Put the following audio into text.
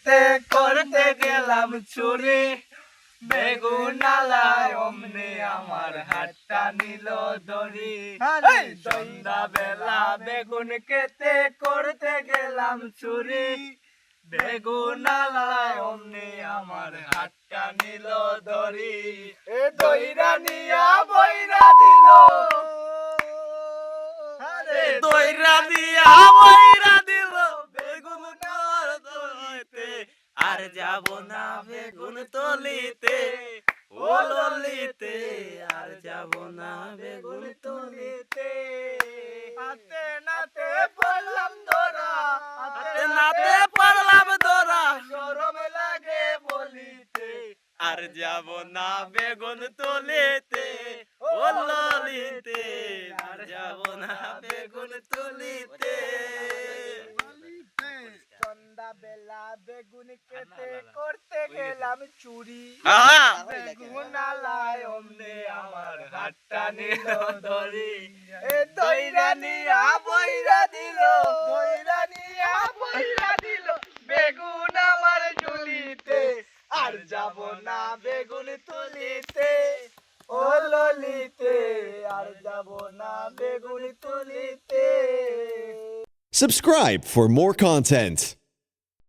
খেতে করতে গেলাম চুরি বেগুন আলায় অমনি আমার হাতটা নিল ধরি সন্ধ্যা বেলা বেগুন খেতে করতে গেলাম চুরি বেগুন আলায় অমনি আমার হাতটা নিল ধরি দইরা নিয়া বইরা দিল দইরা দিয়া বইরা দিল বেগুন তলিতে আর যাব না বেগুন তলিতে ও ললিতে আর যাব না বেগুন তলিতে হাতে নাতে পড়লাম ধরা হাতে নাতে পড়লাম ধরা শরম লাগে বলিতে আর যাব না বেগুন তলিতে ও ললিতে আর যাব না বেগুন তলিতে সন্ধ্যা বেলা বেগুন খেতে করতে গেলাম চুরি বেগুন আলায় অমনে আমার হাতটা নিল ধরি দইরা নিয়া বইরা দিল দইরা নিয়া বইরা দিল বেগুন আমার ঝুলিতে আর যাব না বেগুন তুলিতে ও ললিতে আর যাব না বেগুন তুলিতে Subscribe for more content.